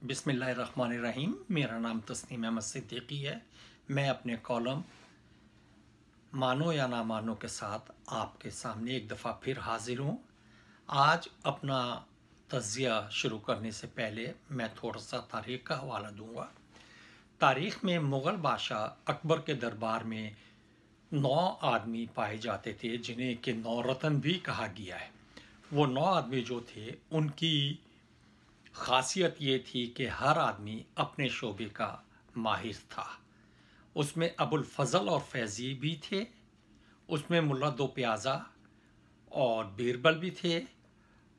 बिस्मिल्लाहिर्रहमानिर्रहीम। मेरा नाम तस्नीम अहमद सिद्दीकी है। मैं अपने कॉलम मानो या ना मानो के साथ आपके सामने एक दफ़ा फिर हाजिर हूँ। आज अपना तज़िया शुरू करने से पहले मैं थोड़ा सा तारीख़ का हवाला दूँगा। तारीख़ में मुग़ल बादशाह अकबर के दरबार में 9 आदमी पाए जाते थे जिन्हें कि 9 रतन भी कहा गया है। वो 9 आदमी जो थे उनकी ख़ासियत ये थी कि हर आदमी अपने शोबे का माहिर था। उसमें अबुल फ़ज़ल और फैज़ी भी थे, उसमें मुल्ला दो प्याज़ा और बीरबल भी थे,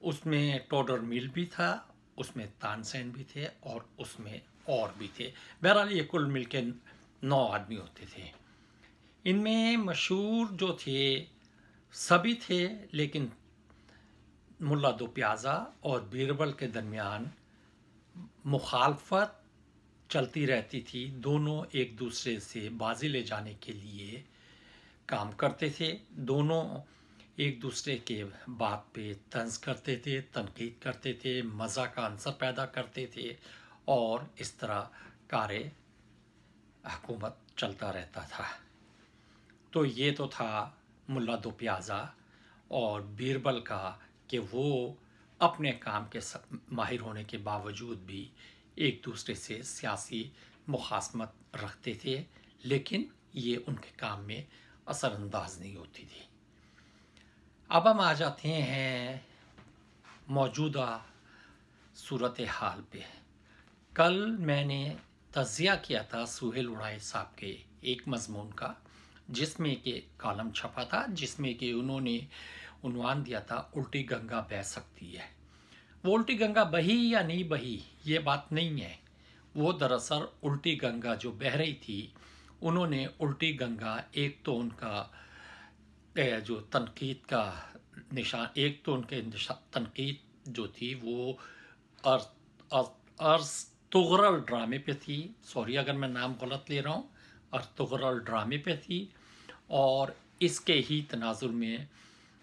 उसमें टोडर मिल भी था, उसमें तानसेन भी थे और उसमें और भी थे। बहरहाल ये कुल मिल के 9 आदमी होते थे। इनमें मशहूर जो थे सभी थे, लेकिन मुल्ला दो प्याज़ा और बीरबल के दरमियान मुखालफत चलती रहती थी। दोनों एक दूसरे से बाजी ले जाने के लिए काम करते थे। दोनों एक दूसरे के बात पे तंज करते थे, तनकीद करते थे, मज़ा का अंसर पैदा करते थे और इस तरह कार्य हुकूमत चलता रहता था। तो ये तो था मुल्ला दो प्याज़ा और बीरबल का कि वो अपने काम के माहिर होने के बावजूद भी एक दूसरे से सियासी मुखासमत रखते थे, लेकिन ये उनके काम में असरअंदाज नहीं होती थी। अब हम आ जाते हैं मौजूदा सूरत हाल पे। कल मैंने तज़िया किया था सुहेल उड़ाई साहब के एक मजमून का, जिसमें कि कॉलम छपा था, जिसमें कि उन्होंने उन्वान दिया था उल्टी गंगा बह सकती है। वो उल्टी गंगा बही या नहीं बही ये बात नहीं है। वो दरअसल उल्टी गंगा जो बह रही थी, उन्होंने उल्टी गंगा, एक तो उनका जो तनकीद का निशान, एक तो उनके तनकीद जो थी वो अर्तुगरल ड्रामे पे थी। सॉरी अगर मैं नाम गलत ले रहा हूँ, अर्तुगरल ड्रामे पे थी। और इसके ही तनाजुर में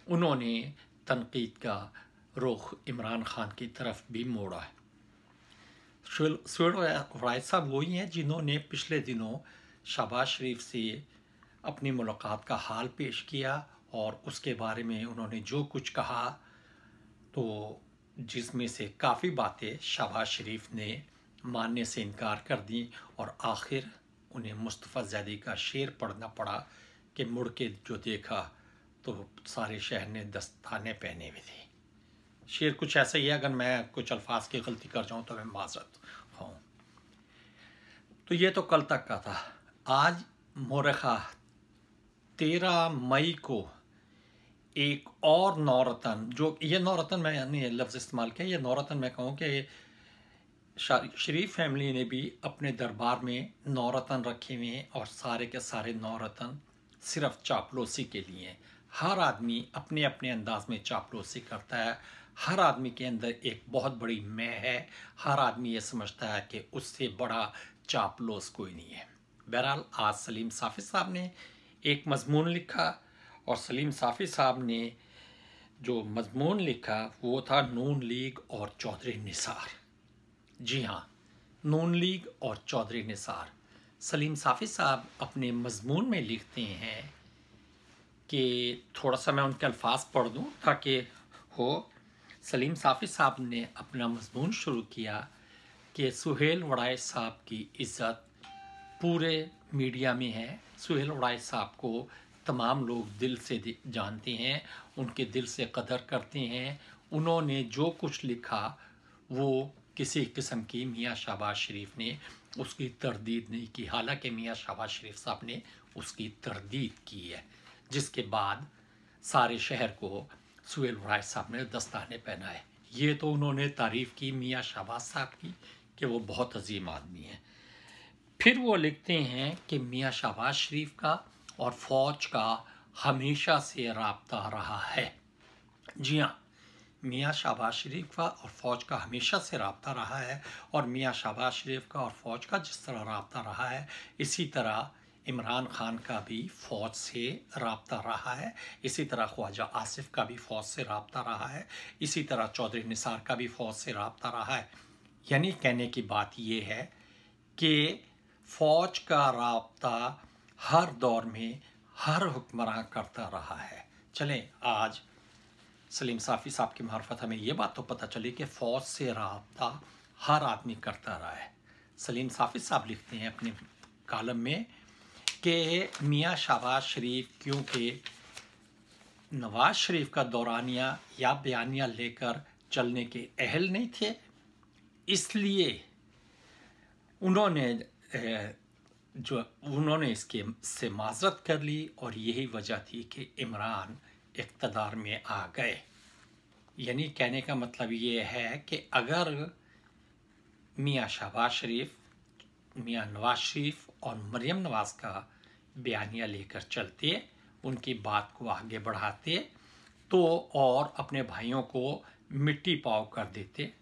उन्होंने तनकीद का रुख इमरान खान की तरफ भी मोड़ा है। राय साहब वही हैं जिन्होंने पिछले दिनों शहबाज शरीफ से अपनी मुलाकात का हाल पेश किया और उसके बारे में उन्होंने जो कुछ कहा, तो जिसमें से काफ़ी बातें शहबाज शरीफ ने मानने से इनकार कर दी और आखिर उन्हें मुस्तफ़ा ज़ैदी का शेर पढ़ना पड़ा कि मुड़ के जो देखा तो सारे शहर ने दस्ताने पहने हुए थे। शेर कुछ ऐसा ही है, अगर मैं कुछ अल्फाज की गलती कर जाऊं तो मैं माजरत हूँ। तो ये तो कल तक का था। आज मोरखा 13 मई को एक और नौरतन, जो ये नौरतन मैंने लफ्ज़ इस्तेमाल किया, ये नौरतन मैं कहूँ कि शरीफ फैमिली ने भी अपने दरबार में नौरतन रखे हुए हैं और सारे के सारे नौरतन सिर्फ चापलूसी के लिए। हर आदमी अपने अपने अंदाज में चापलूसी करता है। हर आदमी के अंदर एक बहुत बड़ी मैं है। हर आदमी ये समझता है कि उससे बड़ा चापलूस कोई नहीं है। बहरहाल आज सलीम साफ़ी साहब ने एक मजमून लिखा और सलीम साफ़ी साहब ने जो मजमून लिखा वो था नून लीग और चौधरी निसार। जी हाँ, नून लीग और चौधरी निसार। सलीम साफ़ी साहब अपने मजमून में लिखते हैं कि थोड़ा सा मैं उनके अल्फाज पढ़ दूँ ताकि हो। सलीम साफ़ी साहब ने अपना मजमून शुरू किया कि सुहेल वड़ाई साहब की इज़्ज़त पूरे मीडिया में है। सुहेल वड़ाई साहब को तमाम लोग दिल से जानते हैं, उनके दिल से कदर करते हैं। उन्होंने जो कुछ लिखा वो किसी किस्म की मियाँ शहबाज शरीफ ने उसकी तरदीद नहीं की, हालांकि मियाँ शहबाज शरीफ साहब ने उसकी तरदीद की है, जिसके बाद सारे शहर को सुहेल वड़ाई साहब ने दस्ताने पहनाए। ये तो उन्होंने तारीफ़ की मियाँ शहबाज साहब की कि वो बहुत अजीम आदमी हैं। फिर वो लिखते हैं कि मियाँ शहबाज शरीफ का और फ़ौज का हमेशा से राब्ता रहा है। जी हाँ, मियाँ शहबाज शरीफ का और फ़ौज का हमेशा से राब्ता रहा है और मियाँ शहबाज शरीफ का और फ़ौज का जिस तरह राब्ता रहा है, इसी तरह इमरान खान का भी फ़ौज से राब्ता रहा है, इसी तरह ख्वाजा आसिफ का भी फ़ौज से राब्ता रहा है, इसी तरह चौधरी निसार का भी फ़ौज से राब्ता रहा है। यानी कहने की बात ये है कि फ़ौज का राब्ता हर दौर में हर हुक्मरान करता रहा है। चलें, आज सलीम साफ़ी साहब की मार्फत हमें ये बात तो पता चली कि फ़ौज से राब्ता हर आदमी करता रहा है। सलीम साफ़ी साहब लिखते हैं अपने कालम में कि मियाँ शहबाज शरीफ क्योंकि नवाज शरीफ का दौरानिया या बयानिया लेकर चलने के अहल नहीं थे, इसलिए उन्होंने इसके से माजरत कर ली और यही वजह थी कि इमरान इक़्तिदार में आ गए। यानी कहने का मतलब ये है कि अगर मियाँ शहबाज शरीफ, मियाँ नवाज शरीफ और मरियम नवाज का बयानिया लेकर चलते, उनकी बात को आगे बढ़ाते तो और अपने भाइयों को मिट्टी पाव कर देते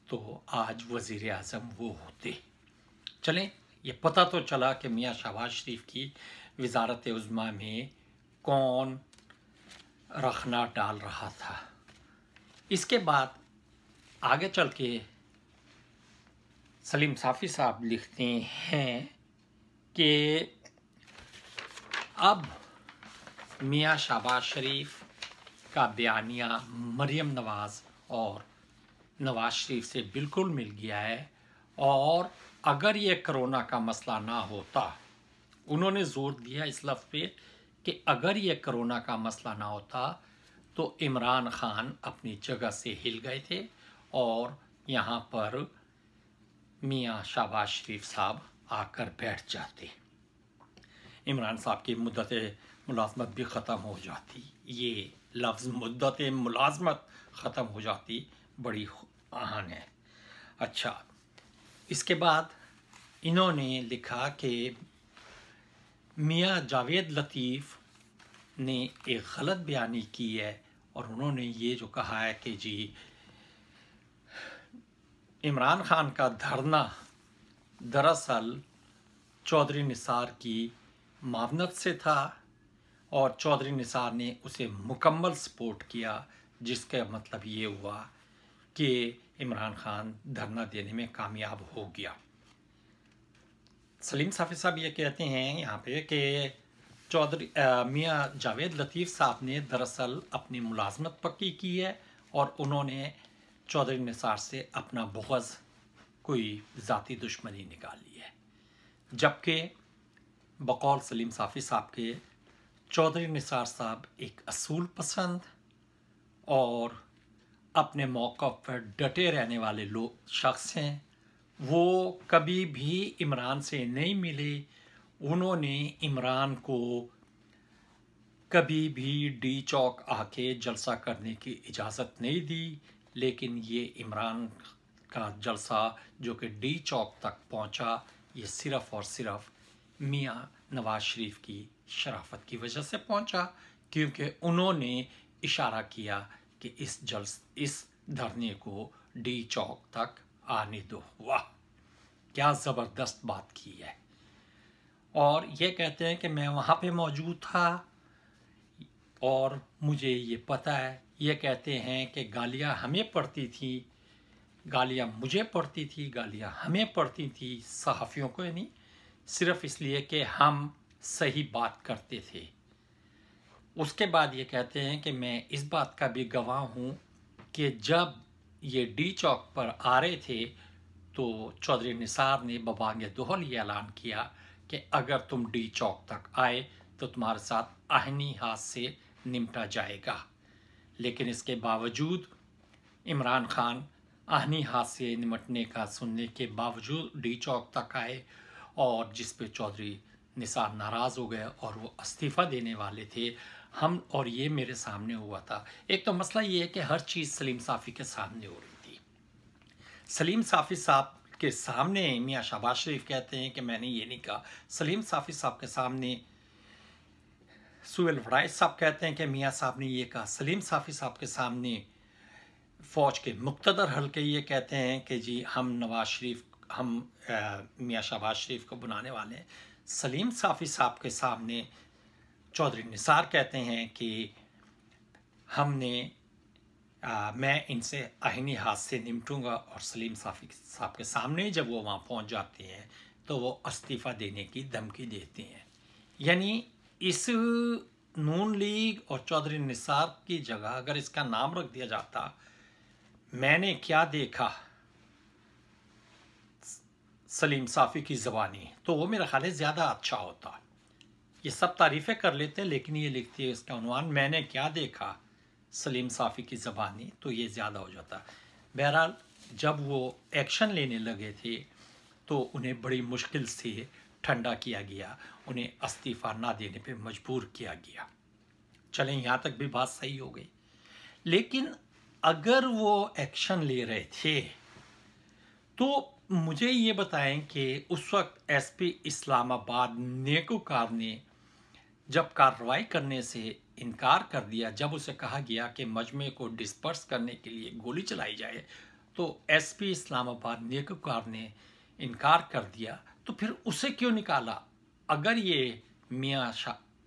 तो आज वज़ीर आज़म वो होते। चलें, ये पता तो चला कि मियाँ शहबाज शरीफ की वज़ारत उज़्मा में कौन रखना डाल रहा था। इसके बाद आगे चल के सलीम साफ़ी साहब लिखते हैं कि अब मियाँ शहबाज शरीफ का बयानिया मरियम नवाज और नवाज शरीफ से बिल्कुल मिल गया है और अगर ये कोरोना का मसला ना होता, उन्होंने जोर दिया इस लफ्ज़ पे कि अगर ये कोरोना का मसला ना होता तो इमरान खान अपनी जगह से हिल गए थे और यहाँ पर मियाँ शहबाज शरीफ साहब आकर बैठ जाते, इमरान साहब की मुद्दत मुलाजमत भी ख़त्म हो जाती। ये लफ्ज़ मुद्दत मुलाजमत ख़त्म हो जाती बड़ी आसान है। अच्छा, इसके बाद इन्होंने लिखा कि मियाँ जावेद लतीफ़ ने एक गलत बयानी की है और उन्होंने ये जो कहा है कि जी इमरान खान का धरना दरअसल चौधरी निसार की मावनत से था और चौधरी निसार ने उसे मुकम्मल सपोर्ट किया, जिसका मतलब ये हुआ कि इमरान खान धरना देने में कामयाब हो गया। सलीम साफ़ी साहब ये कहते हैं यहाँ पे कि मियाँ जावेद लतीफ़ साहब ने दरअसल अपनी मुलाजमत पक्की की है और उन्होंने चौधरी निसार से अपना बुग़्ज़, कोई ज़ाती दुश्मनी निकाली है। जबकि बकौल सलीम साफ़ी साहब के चौधरी निसार साहब एक असूल पसंद और अपने मौक़िफ़ पर डटे रहने वाले शख्स हैं। वो कभी भी इमरान से नहीं मिले, उन्होंने इमरान को कभी भी डी चौक आके जलसा करने की इजाज़त नहीं दी, लेकिन ये इमरान का जलसा जो कि डी चौक तक पहुंचा, ये सिर्फ़ और सिर्फ मियाँ नवाज शरीफ की शराफत की वजह से पहुंचा, क्योंकि उन्होंने इशारा किया कि इस धरने को डी चौक तक आने दो। वाह, क्या ज़बरदस्त बात की है। और ये कहते हैं कि मैं वहाँ पे मौजूद था और मुझे ये पता है। ये कहते हैं कि गालियाँ हमें पड़ती थी, गालियाँ मुझे पड़ती थी, गालियाँ हमें पड़ती थी, सहाफ़ियों को नहीं, सिर्फ़ इसलिए कि हम सही बात करते थे। उसके बाद ये कहते हैं कि मैं इस बात का भी गवाह हूँ कि जब ये डी चौक पर आ रहे थे तो चौधरी निसार ने बबांग दोहल ये ऐलान किया कि अगर तुम डी चौक तक आए तो तुम्हारे साथ आहनी हाथ से निपटा जाएगा। लेकिन इसके बावजूद इमरान खान आहनी हाथ से निपटने का सुनने के बावजूद डी चौक तक आए और जिस पे चौधरी निसार नाराज़ हो गए और वो इस्तीफ़ा देने वाले थे। और ये मेरे सामने हुआ था। एक तो मसला ये है कि हर चीज़ सलीम साफ़ी के सामने हो रही थी। सलीम साफ़ी साहब के सामने मियाँ शहबाज शरीफ कहते हैं कि मैंने ये नहीं कहा। सलीम साफ़ी साहब के सामने सुहेल वड़ाइच साहब कहते हैं कि मियाँ साहब ने ये कहा। सलीम साफ़ी साहब के सामने फ़ौज के मुक़्तदर हल्के ये कहते हैं कि जी हम मियाँ शहबाज शरीफ को बुलाने वाले हैं। सलीम साफ़ी साहब के सामने चौधरी निसार कहते हैं कि हमने मैं इनसे आईनी हाथ से निपटूंगा। और सलीम साफ़ी साहब के सामने जब वो वहाँ पहुँच जाते हैं तो वो इस्तीफ़ा देने की धमकी देते हैं। यानी इस नून लीग और चौधरी निसार की जगह अगर इसका नाम रख दिया जाता मैंने क्या देखा सलीम साफ़ी की ज़बानी, तो वो मेरा ख्याल है ज़्यादा अच्छा होता। ये सब तारीफ़ें कर लेते हैं लेकिन ये लिखती है इसका उन्वान मैंने क्या देखा सलीम साफ़ी की ज़बानी, तो ये ज़्यादा हो जाता। बहरहाल जब वो एक्शन लेने लगे थे तो उन्हें बड़ी मुश्किल से ठंडा किया गया, उन्हें इस्तीफ़ा ना देने पे मजबूर किया गया। चलें, यहाँ तक भी बात सही हो गई। लेकिन अगर वो एक्शन ले रहे थे तो मुझे ये बताएं कि उस वक्त एसपी इस्लामाबाद नेकोकार ने जब कार्रवाई करने से इनकार कर दिया, जब उसे कहा गया कि मजमे को डिस्पर्स करने के लिए गोली चलाई जाए, तो एसपी इस्लामाबाद नेकोकार ने इनकार कर दिया, तो फिर उसे क्यों निकाला? अगर ये मियाँ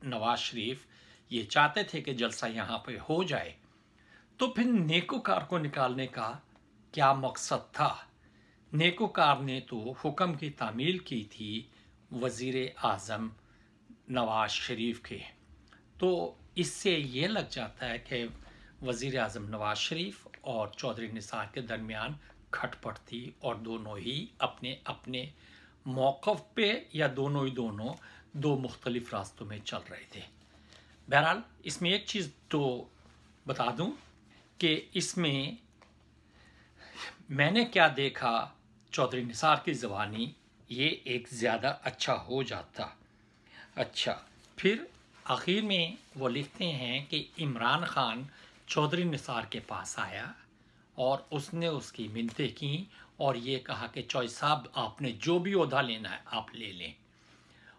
नवाज शरीफ ये चाहते थे कि जलसा यहाँ पे हो जाए तो फिर नेकोकार को निकालने का क्या मकसद था? नेकोकार ने तो हुक्म की तामील की थी वज़ीर आज़म नवाज शरीफ के, तो इससे ये लग जाता है कि वज़ीर आज़म नवाज शरीफ और चौधरी निसार के दरमियान खटपट थी और दोनों ही अपने अपने मौक़िफ़ पे या दोनों ही दोनों दो मुख्तलिफ रास्तों में चल रहे थे। बहरहाल इसमें एक चीज़ तो बता दूं कि इसमें मैंने क्या देखा चौधरी निसार की ज़बानी ये एक ज़्यादा अच्छा हो जाता। अच्छा, फिर आखिर में वो लिखते हैं कि इमरान खान चौधरी निसार के पास आया और उसने उसकी मिन्नतें की और ये कहा कि चौधरी साहब आपने जो भी ओहदा लेना है आप ले लें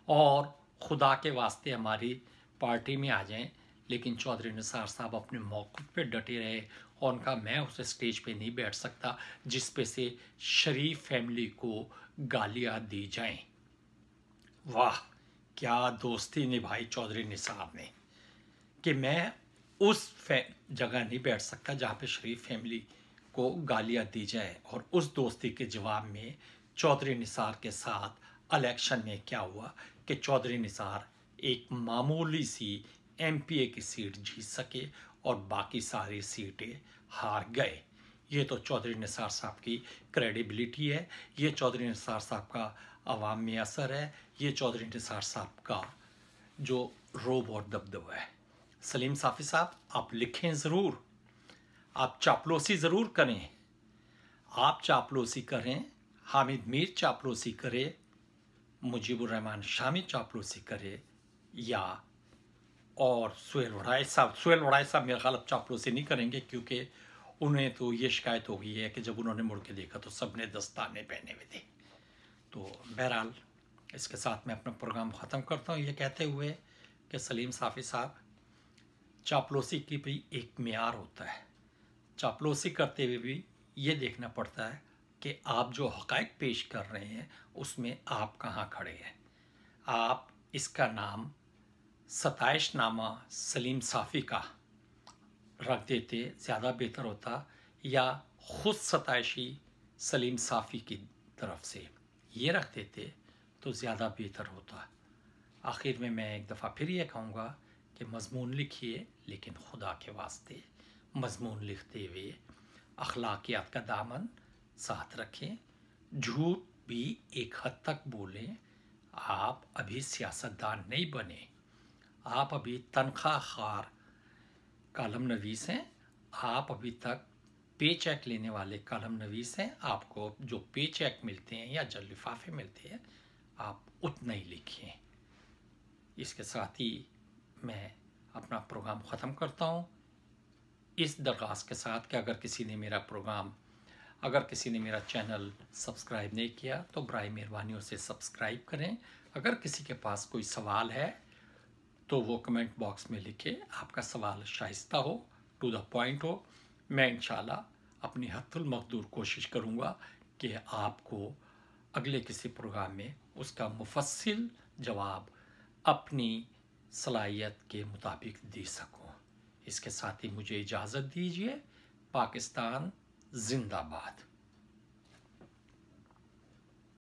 और खुदा के वास्ते हमारी पार्टी में आ जाएं। लेकिन चौधरी निसार साहब अपने मौक़िफ़ पे डटे रहे और उनका मैं उस स्टेज पे नहीं बैठ सकता जिस पे से शरीफ फैमिली को गालियाँ दी जाएं। वाह, क्या दोस्ती निभाई चौधरी निसार ने कि मैं उस जगह नहीं बैठ सकता जहाँ पे शरीफ फैमिली को गालियाँ दी जाए। और उस दोस्ती के जवाब में चौधरी निसार के साथ इलेक्शन में क्या हुआ कि चौधरी निसार एक मामूली सी एमपीए की सीट जीत सके और बाकी सारी सीटें हार गए। ये तो चौधरी निसार साहब की क्रेडिबिलिटी है, ये चौधरी निसार साहब का अवाम में असर है, ये चौधरी निसार साहब का जो रोब और दबदबा है। सलीम साफ़ी साहब, आप लिखें ज़रूर, आप चापलूसी ज़रूर करें, आप चापलूसी करें, हामिद मीर चापलूसी करे, मुजीबुर रहमान शामी चापलूसी करे, या और सुहेल वड़ाई साहब मेरा ख्याल अब चापलूसी नहीं करेंगे क्योंकि उन्हें तो ये शिकायत हो गई है कि जब उन्होंने मुड़ के देखा तो सब ने दस्ताने पहने हुए थे। तो बहरहाल इसके साथ मैं अपना प्रोग्राम ख़त्म करता हूँ ये कहते हुए कि सलीम साफ़ी साहब, चापलूसी की भी एक मियार होता है। चापलूसी करते हुए भी ये देखना पड़ता है कि आप जो हक़ाइक़ पेश कर रहे हैं उसमें आप कहाँ खड़े हैं। आप इसका नाम सताइशनामा सलीम साफ़ी का रख देते ज़्यादा बेहतर होता, या ख़ुद सताइशी सलीम साफ़ी की तरफ से ये रख देते तो ज़्यादा बेहतर होता। आखिर में मैं एक दफ़ा फिर ये कहूँगा कि मज़मून लिखिए लेकिन खुदा के वास्ते मज़मून लिखते हुए अखलाकियात का दामन साथ रखें, झूठ भी एक हद तक बोलें। आप अभी सियासतदान नहीं बने, आप अभी तनख्वाह खार कालम नवीस हैं, आप अभी तक पे चेक लेने वाले कालम नवीस हैं। आपको जो पे चेक मिलते हैं या जो लिफाफे मिलते हैं आप उतना ही लिखिए। इसके साथ ही मैं अपना प्रोग्राम ख़त्म करता हूँ इस दरख्वास्त के साथ कि अगर किसी ने मेरा चैनल सब्सक्राइब नहीं किया तो बराए मेहरबानी उसे सब्सक्राइब करें। अगर किसी के पास कोई सवाल है तो वो कमेंट बॉक्स में लिखे, आपका सवाल शाइस्ता हो, टू द पॉइंट हो। मैं इंशाल्लाह अपनी हद्दुल मक़दूर कोशिश करूँगा कि आपको अगले किसी प्रोग्राम में उसका मुफस्सिल जवाब अपनी सलाहियत के मुताबिक दे सकूँ। इसके साथ ही मुझे इजाज़त दीजिए। पाकिस्तान जिंदाबाद।